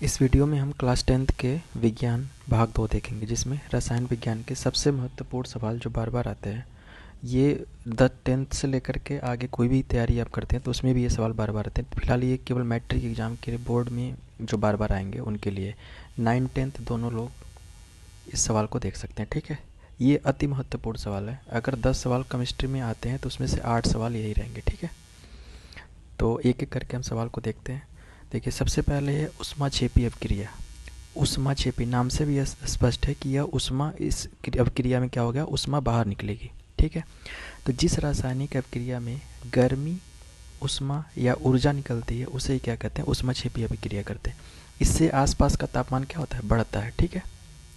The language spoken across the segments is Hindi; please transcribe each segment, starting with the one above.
इस वीडियो में हम क्लास 10th के विज्ञान भाग 2 देखेंगे, जिसमें रसायन विज्ञान के सबसे महत्वपूर्ण सवाल जो बार बार आते हैं। ये 10th से लेकर के आगे कोई भी तैयारी आप करते हैं तो उसमें भी ये सवाल बार बार आते हैं। फिलहाल ये केवल मैट्रिक एग्ज़ाम के बोर्ड में जो बार बार आएंगे उनके लिए 9th 10th दोनों लोग इस सवाल को देख सकते हैं। ठीक है, ये अति महत्वपूर्ण सवाल है। अगर 10 सवाल केमिस्ट्री में आते हैं तो उसमें से 8 सवाल यही रहेंगे। ठीक है, तो एक एक करके हम सवाल को देखते हैं। देखिए, सबसे पहले है ऊष्माक्षेपी अभिक्रिया। ऊष्माक्षेपी नाम से भी यह स्पष्ट है कि यह ऊष्मा इस अभिक्रिया में क्या हो गया, ऊष्मा बाहर निकलेगी। ठीक है, तो जिस रासायनिक अभिक्रिया में गर्मी, ऊष्मा या ऊर्जा निकलती है उसे ही क्या कहते हैं, ऊष्माक्षेपी अभिक्रिया करते हैं। इससे आसपास का तापमान क्या होता है, बढ़ता है। ठीक है,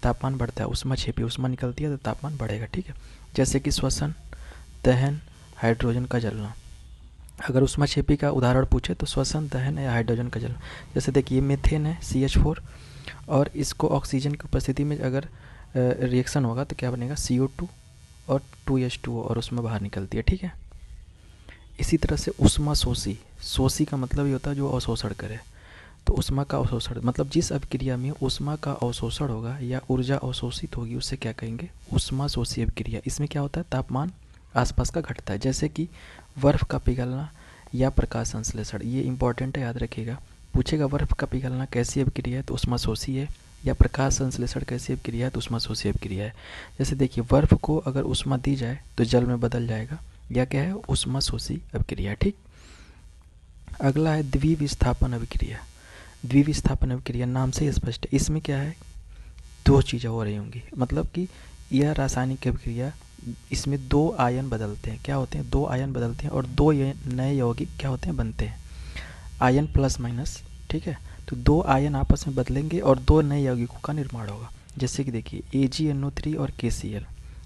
तापमान बढ़ता है, ऊष्माक्षेपी ऊष्मा निकलती है तो तापमान बढ़ेगा। ठीक है, जैसे कि श्वसन, दहन, हाइड्रोजन का जलना। अगर ऊष्माक्षेपी का उदाहरण पूछे तो श्वसन, दहन या हाइड्रोजन का जलना। जैसे देखिए, मीथेन है CH4, और इसको ऑक्सीजन की उपस्थिति में अगर रिएक्शन होगा तो क्या बनेगा, CO2 और 2H2O, और उसमें बाहर निकलती है। ठीक है, इसी तरह से ऊष्मा शोषी। शोषी का मतलब ये होता है जो अवशोषण करे। तो ऊष्मा का अवशोषण मतलब जिस अभिक्रिया में ऊष्मा का अवशोषण होगा या ऊर्जा अवशोषित होगी उसे क्या कहेंगे, ऊष्मा शोषी अभिक्रिया। इसमें क्या होता है, तापमान आसपास का घटता है। जैसे कि बर्फ का पिघलना या प्रकाश संश्लेषण, ये इंपॉर्टेंट है, याद रखिएगा। पूछेगा बर्फ का पिघलना कैसी अभिक्रिया है तो ऊष्मा शोषी है, या प्रकाश संश्लेषण कैसी अभिक्रिया है तो ऊष्मा शोषी अभिक्रिया है। जैसे देखिए, बर्फ को अगर ऊष्मा दी जाए तो जल में बदल जाएगा, या क्या है, ऊष्मा शोषी अभिक्रिया। ठीक, अगला है द्विविस्थापन अभिक्रिया। द्विविस्थापन अभिक्रिया नाम से ही स्पष्ट है, इसमें क्या है, दो चीज़ें हो रही होंगी। मतलब कि यह रासायनिक अभिक्रिया, इसमें दो आयन बदलते हैं। क्या होते हैं, दो आयन बदलते हैं और दो नए यौगिक क्या होते हैं, बनते हैं। Ion plus minus. ठीक है, तो दो आयन आपस में बदलेंगे और दो नए यौगिकों का निर्माण होगा। जैसे कि देखिए, AgNO3 और KCl,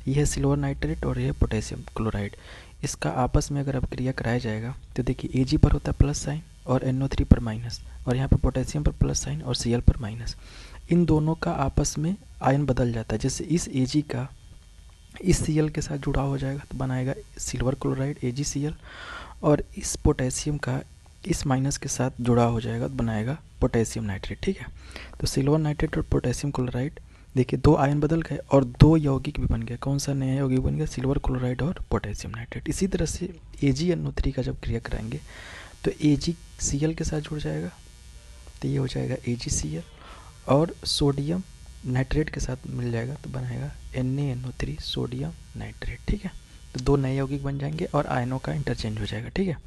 यह है सिल्वर नाइट्रेट और यह पोटेशियम क्लोराइड। इसका आपस में अगर अभिक्रिया कराया जाएगा तो देखिए, Ag पर होता है प्लस साइन और NO3 पर माइनस, और यहाँ पर पोटेशियम पर प्लस साइन और Cl पर माइनस। इन दोनों का आपस में आयन बदल जाता है। जैसे इस Ag का इस Cl के साथ जुड़ाव हो जाएगा तो बनाएगा सिल्वर क्लोराइड AgCl, और इस पोटेशियम का इस माइनस के साथ जुड़ा हो जाएगा तो बनाएगा पोटेशियम नाइट्रेट। ठीक है, तो सिल्वर नाइट्रेट और पोटेशियम क्लोराइड, देखिए दो आयन बदल गए और दो यौगिक भी बन गए। कौन सा नया यौगिक बन गया, सिल्वर क्लोराइड और पोटेशियम नाइट्रेट। इसी तरह से AgNO3 का जब क्रिया कराएंगे तो AgCl के साथ जुड़ जाएगा तो ये हो जाएगा AgCl, और सोडियम नाइट्रेट के साथ मिल जाएगा तो बनाएगा NaNO3 सोडियम नाइट्रेट। ठीक है, तो दो नए यौगिक बन जाएंगे और आयनों का इंटरचेंज हो जाएगा। ठीक है,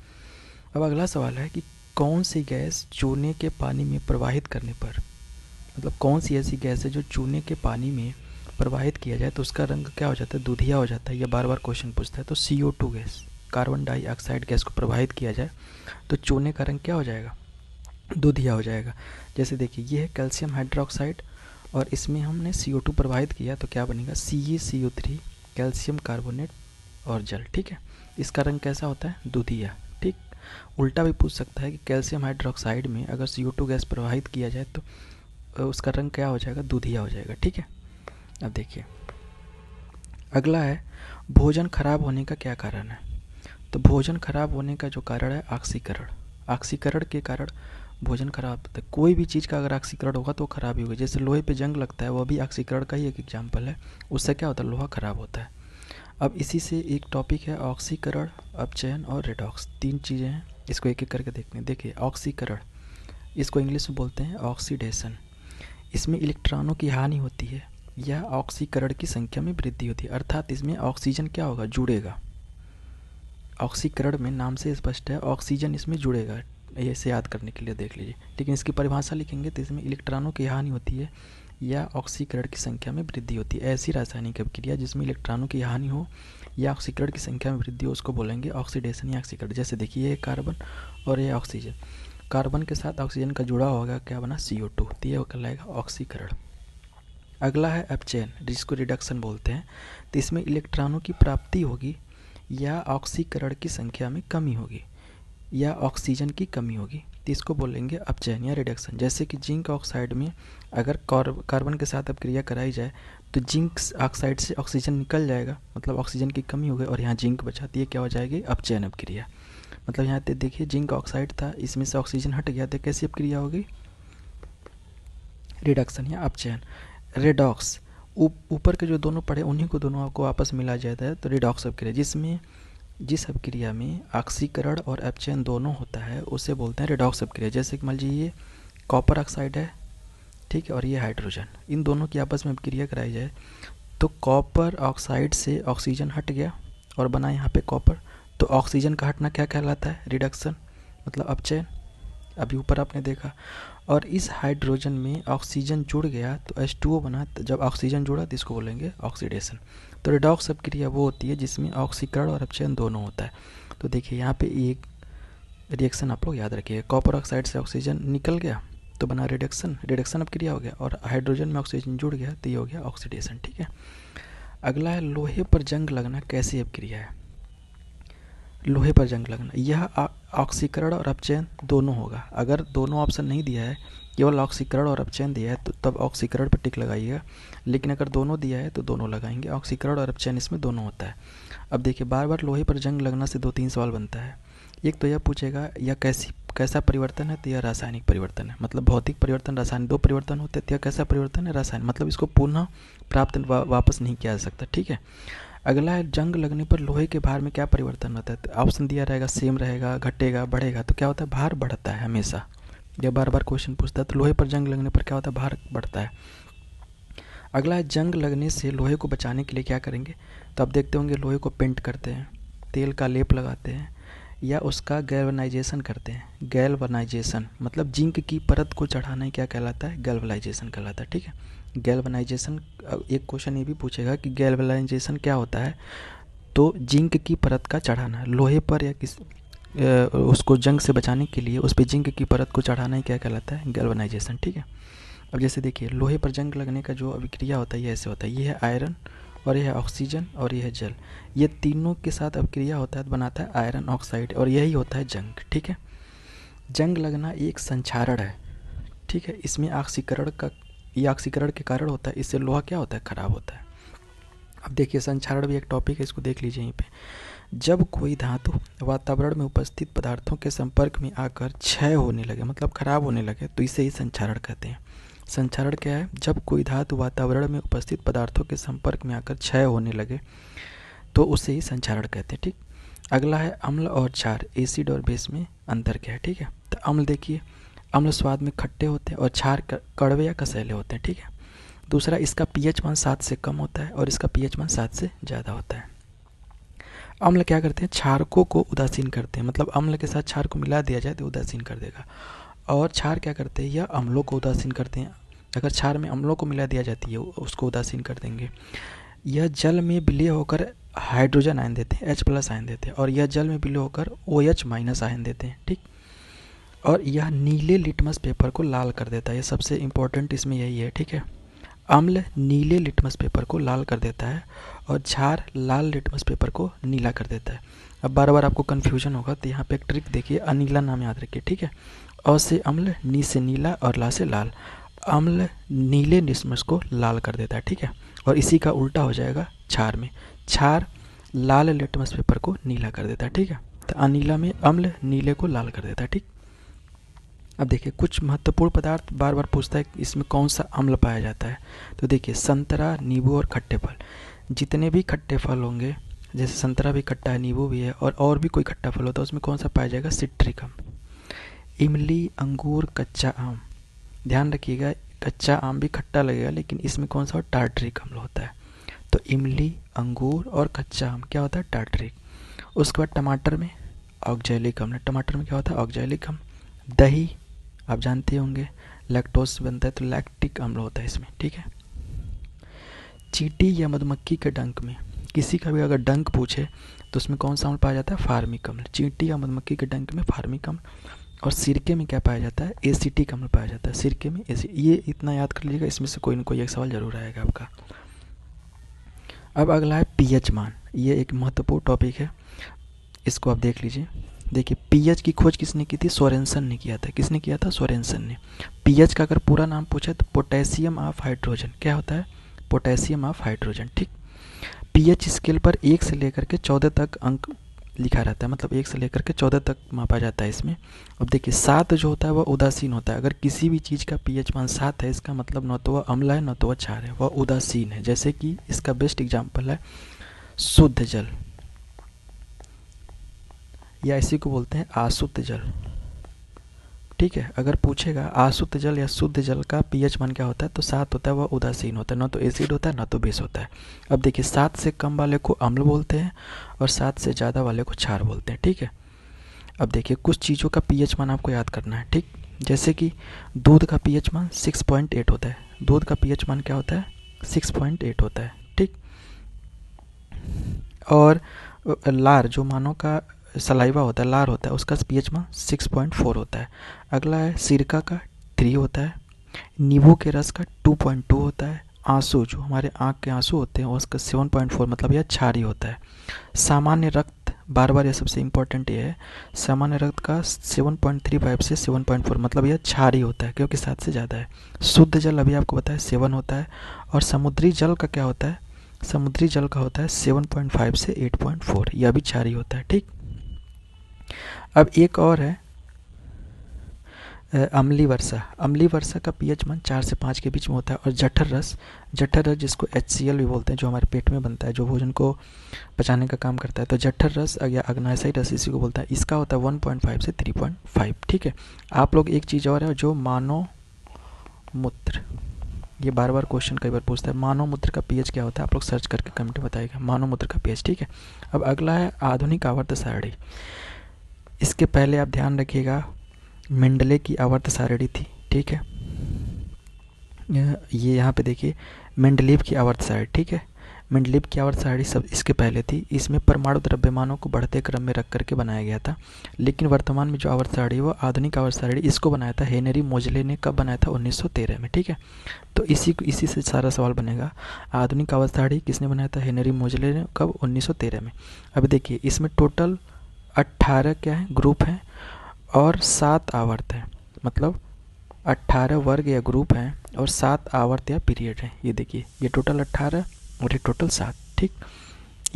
अब अगला सवाल है कि कौन सी गैस चूने के पानी में प्रवाहित करने पर, मतलब कौन सी ऐसी गैस है जो चूने के पानी में प्रवाहित किया जाए तो उसका रंग क्या हो जाता है, दूधिया हो जाता है। यह बार बार क्वेश्चन पूछता है। तो CO2 gas, carbon dioxide gas को प्रवाहित किया जाए तो चूने का रंग क्या हो जाएगा, दूधिया हो जाएगा। जैसे देखिए, ये है कैल्शियम हाइड्रोक्साइड और इसमें हमने CO2 प्रवाहित किया तो क्या बनेगा, CaCO3, कैल्शियम कार्बोनेट और जल। ठीक है, इसका रंग कैसा होता है, दूधिया। ठीक, उल्टा भी पूछ सकता है कि कैल्शियम हाइड्रोक्साइड में अगर CO2 गैस प्रवाहित किया जाए तो उसका रंग क्या हो जाएगा, दूधिया हो जाएगा। ठीक है, अब देखिए, अगला है भोजन खराब होने का क्या कारण है। तो भोजन खराब होने का जो कारण है, ऑक्सीकरण। ऑक्सीकरण के कारण भोजन खराब होता है। कोई भी चीज़ का अगर ऑक्सीकरण होगा तो खराब ही होगा। जैसे लोहे पे जंग लगता है, वो भी ऑक्सीकरण का ही एक एग्जाम्पल है। उससे क्या होता है, लोहा खराब होता है। अब इसी से एक टॉपिक है ऑक्सीकरण, अपचयन और रेडॉक्स। तीन चीज़ें हैं, इसको एक एक करके देखते हैं। देखिए, ऑक्सीकरण, इसको इंग्लिश में बोलते हैं ऑक्सीडेशन। इसमें इलेक्ट्रॉनों की हानि होती है या ऑक्सीकरण की संख्या में वृद्धि होती है, अर्थात इसमें ऑक्सीजन क्या होगा, जुड़ेगा। ऑक्सीकरण में नाम से स्पष्ट है, ऑक्सीजन इसमें जुड़ेगा। ऐसे याद करने के लिए देख लीजिए। लेकिन इसकी परिभाषा लिखेंगे तो इसमें इलेक्ट्रॉनों की हानि होती है या ऑक्सीकरण की संख्या में वृद्धि होती है। ऐसी रासायनिक अभिक्रिया जिसमें इलेक्ट्रॉनों की हानि हो या ऑक्सीकरण की संख्या में वृद्धि हो उसको बोलेंगे ऑक्सीडेशन या ऑक्सीकरण। जैसे देखिए, ये कार्बन और ये ऑक्सीजन, कार्बन के साथ ऑक्सीजन का जुड़ा होगा, क्या बना, CO2, तो ये कहलाएगा ऑक्सीकरण। अगला है अपचयन, जिसको रिडक्शन बोलते हैं। तो इसमें इलेक्ट्रॉनों की प्राप्ति होगी या ऑक्सीकरण की संख्या में कमी होगी या ऑक्सीजन की कमी होगी, तो इसको बोलेंगे अपचयन या रिडक्शन। जैसे कि जिंक ऑक्साइड में अगर कार्बन के साथ अपक्रिया कराई जाए तो जिंक ऑक्साइड से ऑक्सीजन निकल जाएगा, मतलब ऑक्सीजन की कमी हो गई और यहाँ जिंक बचा, तो ये क्या हो जाएगी, अपचयन अपक्रिया। मतलब यहाँ पे देखिए, जिंक ऑक्साइड था, इसमें से ऑक्सीजन हट गया तो कैसी अपक्रिया होगी, रिडक्शन या अपचयन। रेडॉक्स, ऊपर के जो दोनों पढ़े उन्हीं को दोनों आपको वापस मिला जाता है, तो रिडॉक्स अपक्रिया, जिसमें जिस अपक्रिया में ऑक्सीकरण और अपचयन दोनों होता है उसे बोलते हैं रिडॉक्स अपक्रिया। जैसे कि मान लीजिए ये कॉपर ऑक्साइड है, ठीक है, और ये हाइड्रोजन, इन दोनों की आपस में अपक्रिया कराई जाए तो कॉपर ऑक्साइड से ऑक्सीजन हट गया और बना यहाँ पे कॉपर, तो ऑक्सीजन का हटना क्या कहलाता है? रिडक्शन, मतलब अपचयन, अभी ऊपर आपने देखा। और इस हाइड्रोजन में ऑक्सीजन जुड़ गया तो H2O बना, तो जब ऑक्सीजन जुड़ा तो इसको बोलेंगे ऑक्सीडेशन। तो रिडॉक्स अपक्रिया वो होती है जिसमें ऑक्सीकरण और अपचयन दोनों होता है। तो देखिए यहाँ पे एक रिएक्शन आप लोग याद रखिए, कॉपर ऑक्साइड से ऑक्सीजन निकल गया तो बना रिडक्शन, रिडक्शन अपक्रिया हो गया, और हाइड्रोजन में ऑक्सीजन जुड़ गया तो ये हो गया ऑक्सीडेशन, ठीक है। अगला है लोहे पर जंग लगना कैसी अपक्रिया है? लोहे पर जंग लगना, यह ऑक्सीकरण और अपचयन दोनों होगा। अगर दोनों ऑप्शन नहीं दिया है, केवल ऑक्सीकरण और अपचयन दिया है तो तब ऑक्सीकरण पर टिक लगाइएगा, लेकिन अगर दोनों दिया है तो दोनों लगाएंगे। ऑक्सीकरण और अपचयन इसमें दोनों होता है। अब देखिए बार बार लोहे पर जंग लगना से 2-3 सवाल बनता है। एक तो यह पूछेगा यह कैसा परिवर्तन है, तो यह रासायनिक परिवर्तन है, मतलब भौतिक परिवर्तन रासायनिक, दो परिवर्तन होते हैं, तो यह कैसा परिवर्तन है? रासायनिक, मतलब इसको पुनः प्राप्त वापस नहीं किया जा सकता, ठीक है। अगला है जंग लगने पर लोहे के भार में क्या परिवर्तन होता है? तो ऑप्शन दिया रहेगा सेम रहेगा, घटेगा, बढ़ेगा, तो क्या होता है? भार बढ़ता है हमेशा। जब बार बार क्वेश्चन पूछता है तो लोहे पर जंग लगने पर क्या होता है? भार बढ़ता है। अगला है जंग लगने से लोहे को बचाने के लिए क्या करेंगे? तो आप देखते होंगे लोहे को पेंट करते हैं, तेल का लेप लगाते हैं, या उसका गैल्वनाइजेशन करते हैं। गैल्वनाइजेशन मतलब जिंक की परत को चढ़ाना ही क्या कहलाता है? गैल्वनाइजेशन कहलाता है, ठीक है। गैल्वनाइजेशन, एक क्वेश्चन ये भी पूछेगा कि गैल्वनाइजेशन क्या होता है, तो जिंक की परत का चढ़ाना लोहे पर या उसको जंग से बचाने के लिए उस पर जिंक की परत को चढ़ाना ही क्या कहलाता है? गैल्वनाइजेशन, ठीक है। अब जैसे देखिए लोहे पर जंग लगने का जो अभिक्रिया होता है ये ऐसे होता है, ये है आयरन और ये है ऑक्सीजन और ये है जल, ये तीनों के साथ अभिक्रिया होता है तो बनाता है आयरन ऑक्साइड, और यही होता है जंग, ठीक है। जंग लगना एक संक्षारण है, ठीक है, इसमें ऑक्सीकरण का, ये ऑक्सीकरण के कारण होता है, इससे लोहा क्या होता है? खराब होता है। अब देखिए संक्षारण भी एक टॉपिक है, इसको देख लीजिए यहीं पे। जब कोई धातु वातावरण में उपस्थित पदार्थों के संपर्क में आकर क्षय होने लगे, मतलब खराब होने लगे, तो इसे ही संक्षारण कहते हैं। संक्षारण क्या है? जब कोई धातु वातावरण में उपस्थित पदार्थों के संपर्क में आकर क्षय होने लगे तो उसे ही संक्षारण कहते हैं, ठीक। अगला है अम्ल और क्षार, एसिड और बेस में अंतर क्या है, ठीक है। तो अम्ल देखिए, अम्ल स्वाद में खट्टे होते हैं और क्षार कड़वे या कसैले होते हैं, ठीक है। दूसरा, इसका पीएच मान 7 से कम होता है और इसका पीएच मान 7 से ज़्यादा होता है। अम्ल क्या करते हैं? क्षारकों को उदासीन करते हैं, मतलब अम्ल के साथ क्षार को मिला दिया जाए तो उदासीन कर देगा। और क्षार क्या करते हैं? यह अम्लों को उदासीन करते हैं, अगर क्षार में अम्लों को मिला दिया जाती है उसको उदासीन कर देंगे। यह जल में विलय होकर हाइड्रोजन आयन देते हैं, H+ आयन देते हैं, और यह जल में विलय होकर OH- आयन देते हैं, ठीक। और यह नीले लिटमस पेपर को लाल कर देता है, ये सबसे इम्पोर्टेंट इसमें यही है, ठीक है। अम्ल नीले लिटमस पेपर को लाल कर देता है और क्षार लाल लिटमस पेपर को नीला कर देता है। अब बार बार आपको कन्फ्यूजन होगा तो यहाँ पे एक ट्रिक देखिए, अनीला नाम याद रखिए, ठीक है। अ से अम्ल, नी से नीला और ला से लाल। अम्ल नीले लिटमस को लाल कर देता है, ठीक है, और इसी का उल्टा हो जाएगा क्षार में, क्षार लाल लिटमस पेपर को नीला कर देता है, ठीक है। तो अनीला में अम्ल नीले को लाल कर देता है, ठीक। अब देखिए कुछ महत्वपूर्ण पदार्थ बार बार पूछता है इसमें कौन सा अम्ल पाया जाता है। तो देखिए संतरा, नींबू और खट्टे फल, जितने भी खट्टे फल होंगे, जैसे संतरा भी खट्टा है, नींबू भी है, और भी कोई खट्टा फल होता है, उसमें कौन सा पाया जाएगा? सिट्रिक अम्ल। इमली, अंगूर, कच्चा आम, ध्यान रखिएगा कच्चा आम भी खट्टा लगेगा लेकिन इसमें कौन सा टार्टरिक अम्ल होता है। तो इमली, अंगूर और कच्चा आम क्या होता है? टार्टरिक। उसके बाद टमाटर में ऑक्जेलिक अम्ल, टमाटर में क्या होता है? ऑक्जेलिक अम्ल। दही आप जानते होंगे लैक्टोज से बनता है तो लैक्टिक अम्ल होता है इसमें, ठीक है। चींटी या मधुमक्खी के डंक में, किसी का भी अगर डंक पूछे तो उसमें कौन सा अम्ल पाया जाता है? फार्मिक अम्ल। चींटी या मधुमक्खी के डंक में फार्मिक अम्ल। और सिरके में क्या पाया जाता है? एसिटिक अम्ल पाया जाता है, सिरके में ये इतना याद कर लीजिएगा, इसमें से कोई ना कोई एक सवाल जरूर आएगा आपका। अब अगला है पीएच मान, ये एक महत्वपूर्ण टॉपिक है, इसको आप देख लीजिए। देखिए पीएच की खोज किसने की थी? सोरेनसन ने किया था। किसने किया था? सोरेनसन ने। पीएच का अगर पूरा नाम पूछे तो पोटेशियम ऑफ हाइड्रोजन, क्या होता है? पोटेशियम ऑफ हाइड्रोजन, ठीक। पीएच स्केल पर 1 से लेकर के 14 तक अंक लिखा रहता है, मतलब 1 से लेकर के 14 तक मापा जाता है इसमें। अब देखिए 7 जो होता है वह उदासीन होता है। अगर किसी भी चीज़ का पीएच मान 7 है, इसका मतलब न तो वह अम्ल है न तो वह क्षार है, वह उदासीन है। जैसे कि इसका बेस्ट एग्जाम्पल है शुद्ध जल, या इसी को बोलते हैं अशुद्ध जल। ठीक है, अगर पूछेगा अशुद्ध जल या शुद्ध जल का पीएच मान क्या होता है, तो 7 होता है, वह उदासीन होता है, न तो एसिड होता है न तो बेस होता है। अब देखिए 7 से कम वाले को अम्ल बोलते हैं और 7 से ज़्यादा वाले को क्षार बोलते हैं। ठीक है, अब देखिए कुछ चीज़ों का पीएच मान आपको याद करना है। ठीक, जैसे कि दूध का पीएच मान 6.8 होता है। दूध का पीएच मान क्या होता है, 6.8 होता है। ठीक, और लार जो मानव का सलाइवा होता है, लार होता है, उसका पीएच मान 6.4 होता है। अगला है सिरका का 3 होता है, नींबू के रस का 2.2 होता है, आंसू जो हमारे आँख के आंसू होते हैं उसका 7.4, मतलब यह क्षारीय होता है। सामान्य रक्त, बार बार यह सबसे इम्पोर्टेंट ये है, सामान्य रक्त का 7.35 से 7.4, मतलब यह क्षारीय होता है क्योंकि 7 से ज़्यादा है। शुद्ध जल अभी आपको बताया 7 होता है, और समुद्री जल का क्या होता है, समुद्री जल का होता है 7.5 से 8.4, यह भी क्षारीय होता है। ठीक, अब एक और है अम्लीय वर्षा। अम्लीय वर्षा का पीएच मान 4 से 5 के बीच में होता है। और जठर रस, जठर रस जिसको HCl भी बोलते हैं, जो हमारे पेट में बनता है, जो भोजन को पचाने का काम करता है, तो जठर रस या अग्नाशयी रस इसी को बोलता है, इसका होता है 1.5 से 3.5। ठीक है, आप लोग एक चीज़ और है जो मानव मूत्र, ये बार बार क्वेश्चन कई बार पूछता है, मानव मूत्र का पीएच क्या होता है, आप लोग सर्च करके कमेंट में बताइएगा मानव मूत्र का पीएच। ठीक है, अब अगला है आधुनिक आवर्त सारणी। इसके पहले आप ध्यान रखिएगा मेंडले की आवर्त सारणी थी। ठीक है, ये यहाँ पे देखिए मेंडलीव की आवर्त सारणी। ठीक है, मेंडलीव की आवर्त सारणी सब इसके पहले थी। इसमें परमाणु द्रव्यमानों को बढ़ते क्रम में रख करके बनाया गया था। लेकिन वर्तमान में जो आवर्त सारणी है वो आधुनिक आवर्त सारणी, इसको बनाया था हेनरी मोजले ने। कब बनाया था, 1913 में। ठीक है, तो इसी से सारा सवाल बनेगा। आधुनिक आवर्त सारणी किसने बनाया था, हेनरी मोजले ने। कब, 1913 में। अब देखिए इसमें टोटल 18 क्या है, ग्रुप हैं और 7 आवर्त हैं, मतलब 18 वर्ग या ग्रुप हैं और 7 आवर्त या पीरियड हैं। ये देखिए ये टोटल 18 और ये टोटल 7। ठीक,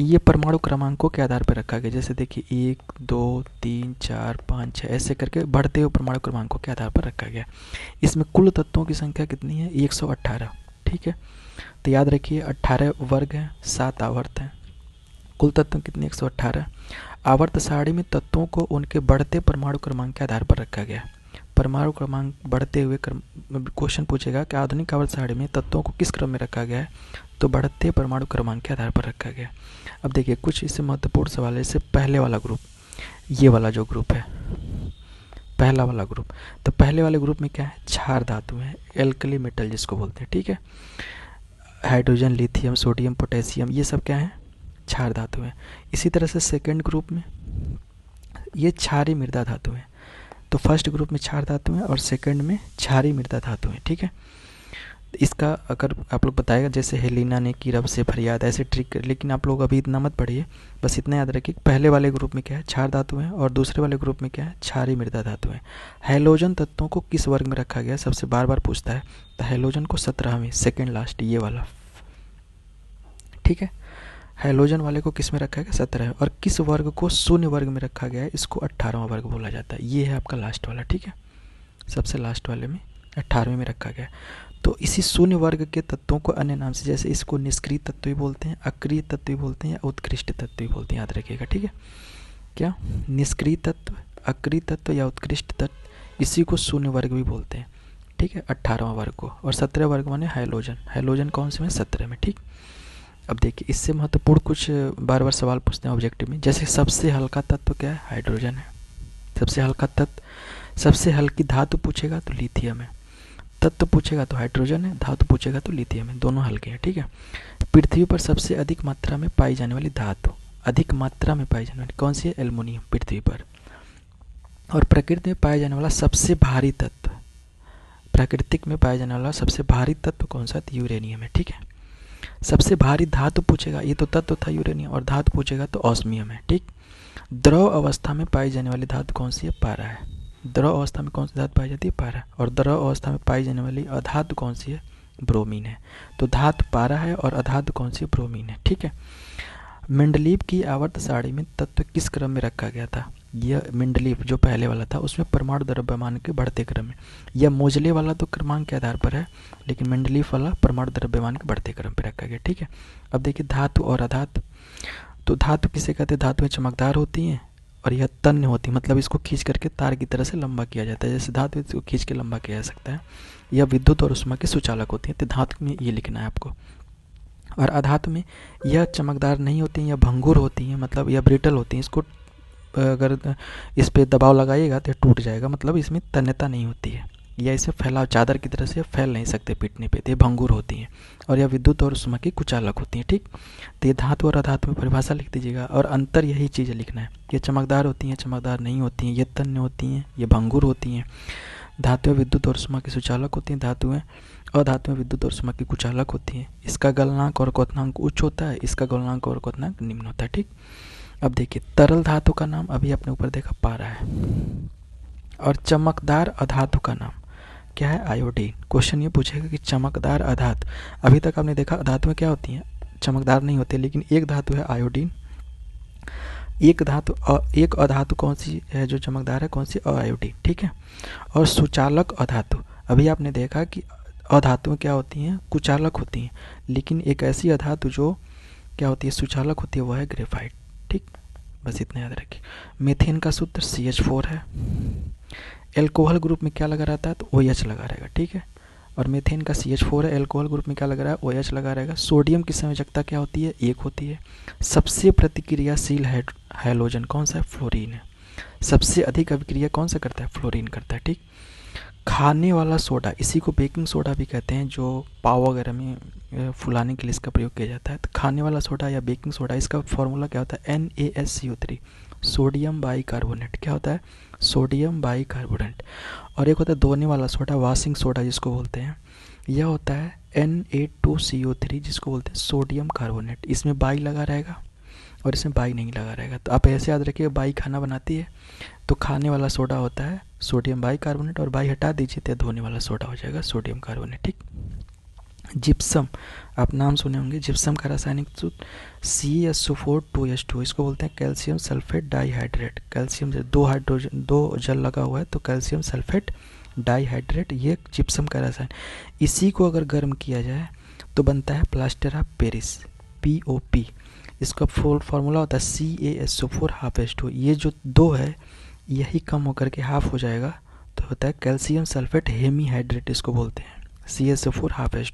ये परमाणु क्रमांकों के आधार पर रखा गया। जैसे देखिए 1 2 3 4 5 6 ऐसे करके बढ़ते हुए परमाणु क्रमांकों के आधार पर रखा गया। इसमें कुल तत्वों की संख्या कितनी है, 118। ठीक है, तो याद रखिए 18 वर्ग हैं, 7 आवर्त हैं, कुल तत्व कितने, 118। आवर्त सारणी में तत्वों को उनके बढ़ते परमाणु क्रमांक के आधार पर रखा गया। परमाणु क्रमांक बढ़ते हुए क्वेश्चन पूछेगा कि आधुनिक आवर्त सारणी में तत्वों को किस क्रम में रखा गया है, तो बढ़ते परमाणु क्रमांक के आधार पर रखा गया। अब देखिए कुछ इससे महत्वपूर्ण सवाल है। इससे पहले वाला ग्रुप, ये वाला जो ग्रुप है, पहला वाला ग्रुप, तो पहले वाले ग्रुप में क्या है, क्षार धातु है, एल्कली मेटल जिसको बोलते हैं। ठीक है, हाइड्रोजन, लिथियम, सोडियम, पोटेशियम, ये सब क्या है, क्षार धातु है। इसी तरह से सेकेंड ग्रुप में ये क्षारीय मृदा धातु है। तो फर्स्ट ग्रुप में क्षार धातु है और सेकंड में क्षारीय मृदा धातु है। ठीक है, इसका अगर आप लोग बताएगा, जैसे हेलिना ने की रब से फरियाद, ऐसे ट्रिक, लेकिन आप लोग अभी इतना मत पढ़िए, बस इतना याद रखिए पहले वाले ग्रुप में क्या है, क्षार धातु है, और दूसरे वाले ग्रुप में क्या है, क्षारीय मृदा धातु है। हैलोजन तत्वों को किस वर्ग में रखा गया, सबसे बार बार पूछता है, तो हैलोजन को 17वें, सेकेंड लास्ट ये वाला। ठीक है, हैलोजन वाले को किस में रखा गया, 17। और किस वर्ग को शून्य वर्ग में रखा गया है, इसको 18वां वर्ग बोला जाता है। ये है आपका लास्ट वाला। ठीक है, सबसे लास्ट वाले में 18वें में रखा गया। तो इसी शून्य वर्ग के तत्वों को अन्य नाम से, जैसे इसको निष्क्रिय तत्व भी बोलते हैं, अक्रिय तत्व भी बोलते हैं, या उत्कृष्ट तत्व भी बोलते हैं, याद रखिएगा। ठीक है, क्या निष्क्रिय तत्व, अक्रिय तत्व या उत्कृष्ट तत्व, इसी को शून्य वर्ग भी बोलते हैं। ठीक है, 18वां वर्ग को। और 17 वर्ग माने हैलोजन। हैलोजन कौन से में, 17 में। ठीक, अब देखिए इससे महत्वपूर्ण कुछ बार बार सवाल पूछते हैं ऑब्जेक्टिव में। जैसे सबसे हल्का तत्व क्या है, हाइड्रोजन है, सबसे हल्का तत्व। सबसे हल्की धातु पूछेगा तो लिथियम है, तत्व पूछेगा तो हाइड्रोजन है, धातु पूछेगा तो लिथियम है, दोनों हल्के हैं। ठीक है, पृथ्वी पर सबसे अधिक मात्रा में पाई जाने वाली धातु, अधिक मात्रा में पाई जाने वाली कौन सी है, एल्युमिनियम पृथ्वी पर। और प्रकृति में पाया जाने वाला सबसे भारी तत्व, प्राकृतिक में पाया जाने वाला सबसे भारी तत्व कौन सा, यूरेनियम है। ठीक है, सबसे भारी धातु पूछेगा, ये तो तत्व था यूरेनियम, और धातु पूछेगा तो ऑस्मियम है। ठीक, द्रव अवस्था में पाई जाने वाली धातु कौन सी है, पारा है। द्रव अवस्था में कौन सी धातु पाई जाती है, पारा। और द्रव अवस्था में पाई जाने वाली अधातु कौन सी है, ब्रोमीन है। तो धातु पारा है और अधातु कौन सी है, ब्रोमीन है। ठीक है, मेंडलीव की आवर्त सारणी में तत्व किस क्रम में रखा गया था? यह मेंडलीव जो पहले वाला था उसमें परमाणु द्रव्यमान के बढ़ते क्रम में, यह मोजले वाला तो क्रमांक के आधार पर है, लेकिन मेंडलीव वाला परमाणु द्रव्यमान के बढ़ते क्रम पर रखा गया। ठीक है, अब देखिए धातु और अधातु। तो धातु किसे कहते हैं? धातुएं चमकदार होती हैं और यह तन्य होती है, मतलब इसको खींच करके तार की तरह से लंबा किया जाता है, जैसे धातु इसको खींच के लंबा किया जा सकता है। यह विद्युत और उष्मा के सुचालक होती हैं। तो धातु में ये लिखना है आपको। और अधातु में यह चमकदार नहीं होती हैं, यह भंगुर होती हैं, मतलब यह ब्रिटल होती हैं। इसको अगर इस पे दबाव लगाइएगा तो टूट जाएगा, मतलब इसमें तन्यता नहीं होती है, या इसे फैलाव चादर की तरह से फैल नहीं सकते पीटने पे, तो ये भंगुर होती हैं। और यह विद्युत और उष्मा की कुचालक होती हैं। ठीक, तो ये धातु और अधातु में परिभाषा लिख दीजिएगा, और अंतर यही चीज़ें लिखना है। ये चमकदार होती हैं, चमकदार नहीं होती हैं, ये तन्य होती हैं, ये भंगुर होती हैं। धातुएं विद्युत और उष्मा की सुचालक होती हैं, धातुएं अधातुएं विद्युत और उष्मा की कुचालक होती हैं। इसका गलनांक और क्वथनांक उच्च होता है, इसका गलनांक और क्वथनांक निम्न होता है। ठीक, अब देखिए तरल धातु का नाम अभी अपने ऊपर देखा पारा है, और चमकदार अधातु का नाम क्या है? आयोडीन। क्वेश्चन ये पूछेगा कि चमकदार अधातु, अभी तक आपने देखा धातुएं क्या होती हैं? चमकदार नहीं होती, लेकिन एक धातु है आयोडीन, एक अधातु कौन सी है जो चमकदार है? कौन सी? आयोडीन। ठीक है, और सुचालक अधातु, अभी आपने देखा कि अधातुएं क्या होती हैं? कुचालक होती हैं, लेकिन एक ऐसी अधातु जो क्या होती है? सुचालक होती है, वह है ग्रेफाइट। ठीक, बस इतना याद रखिए। मीथेन का सूत्र CH4 है। एल्कोहल ग्रुप में क्या लगा रहता है? तो OH लगा रहेगा। ठीक है, और मीथेन का CH4 है, एल्कोहल ग्रुप में क्या लगा रहा है? OH लगा रहेगा। सोडियम की संयोजकता क्या होती है? 1 होती है। सबसे प्रतिक्रियाशील हैलोजन कौन सा है? फ्लोरीन है। सबसे अधिक अभिक्रिया कौन सा करता है? फ्लोरीन करता है। ठीक, खाने वाला सोडा, इसी को बेकिंग सोडा भी कहते हैं, जो पाव वगैरह में फुलाने के लिए इसका प्रयोग किया जाता है। तो खाने वाला सोडा या बेकिंग सोडा, इसका फॉर्मूला क्या होता है? NaSCO3, sodium bicarbonate. क्या होता है? Sodium bicarbonate. और एक होता है धोने वाला सोडा, वॉशिंग सोडा जिसको बोलते हैं, यह होता है Na2CO3, जिसको बोलते हैं सोडियम कार्बोनेट। इसमें बाई लगा रहेगा और इसमें बाई नहीं लगा रहेगा। तो आप ऐसे याद रखिए, बाई खाना बनाती है, तो खाने वाला सोडा होता है सोडियम बाइकार्बोनेट, और बाई हटा दीजिए तो धोने वाला सोडा हो जाएगा सोडियम कार्बोनेट। ठीक, जिप्सम, आप नाम सुने होंगे, जिप्सम का रासायनिक सूत्र CaSO4 2H2, इसको बोलते हैं कैल्शियम सल्फेट डाइहाइड्रेट। कैल्शियम दो हाइड्रोजन, दो जल लगा हुआ है, तो कैल्शियम सल्फेट डाइहाइड्रेट, ये जिप्सम का रसायन। इसी को अगर गर्म किया जाए तो बनता है प्लास्टर ऑफ पेरिस, POP। इसका फुल फार्मूला होता है CaSO4 ये जो दो है यही कम होकर के हाफ हो जाएगा, तो होता है कैल्शियम सल्फेट हेमीहाइड्रेट, इसको बोलते हैं CaSO4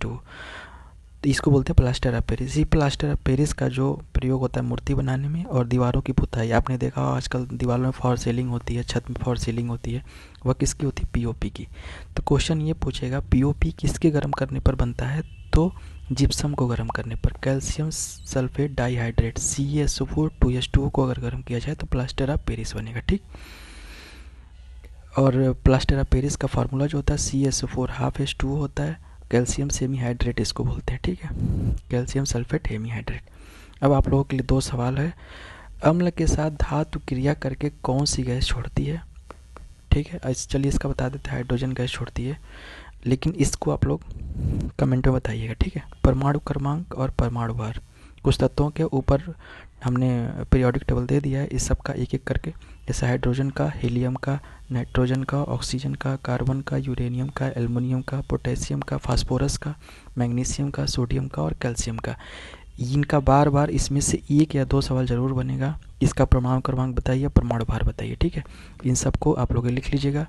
तो इसको बोलते हैं प्लास्टर ऑफ पेरिस। ये प्लास्टर ऑफ पेरिस का जो प्रयोग होता है मूर्ति बनाने में और दीवारों की पुताई, आपने देखा आजकल दीवारों में फॉर सीलिंग होती है, छत में फॉर सीलिंग होती है, वह किसकी होती है? POP की। तो क्वेश्चन ये पूछेगा POP किसके गर्म करने पर बनता है? तो जिप्सम को गर्म करने पर। कैल्शियम सल्फेट डाइहाइड्रेट CaSO4 को अगर गर्म किया जाए तो प्लास्टर ऑफ पेरिस बनेगा। ठीक, और प्लास्टर ऑफ पेरिस का फार्मूला जो होता है CaSO4 होता है, कैल्शियम सेमीहाइड्रेट इसको बोलते हैं। ठीक है, कैल्शियम सल्फेट हेमीहाइड्रेट। अब आप लोगों के लिए दो सवाल है। अम्ल के साथ धातु क्रिया करके कौन सी गैस छोड़ती है? ठीक है, चलिए इसका बता देते हैं, हाइड्रोजन गैस छोड़ती है, लेकिन इसको आप लोग कमेंट में बताइएगा। ठीक है, परमाणु क्रमांक और परमाणु भार, कुछ तत्वों के ऊपर हमने पीरियोडिक टेबल दे दिया है, इस सब का एक एक करके, जैसे हाइड्रोजन का, हीलियम का, नाइट्रोजन का, ऑक्सीजन का, कार्बन का, यूरेनियम का, एल्युमिनियम का, पोटेशियम का, फास्फोरस का, मैग्नीशियम का, सोडियम का और कैल्शियम का। इनका बार बार इसमें से एक या दो सवाल जरूर बनेगा। इसका परमाणु क्रमांक बताइए, परमाणु भार बताइए। ठीक है, इन सबको आप लोग लिख लीजिएगा,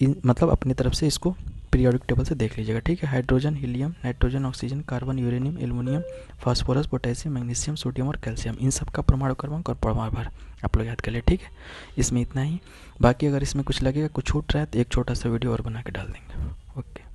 मतलब अपनी तरफ से इसको पीरियोडिक टेबल से देख लीजिएगा। ठीक है, hydrogen, helium, nitrogen, oxygen, carbon, uranium, aluminium, phosphorus, potassium, magnesium, sodium और कैल्शियम, इन सब का परमाणु क्रमांक और परमाणु भार आप लोग याद कर ले। ठीक है, इसमें इतना ही। बाकी अगर इसमें कुछ लगेगा, कुछ छूट रहा है तो एक छोटा सा वीडियो और बना के डाल देंगे। ओके।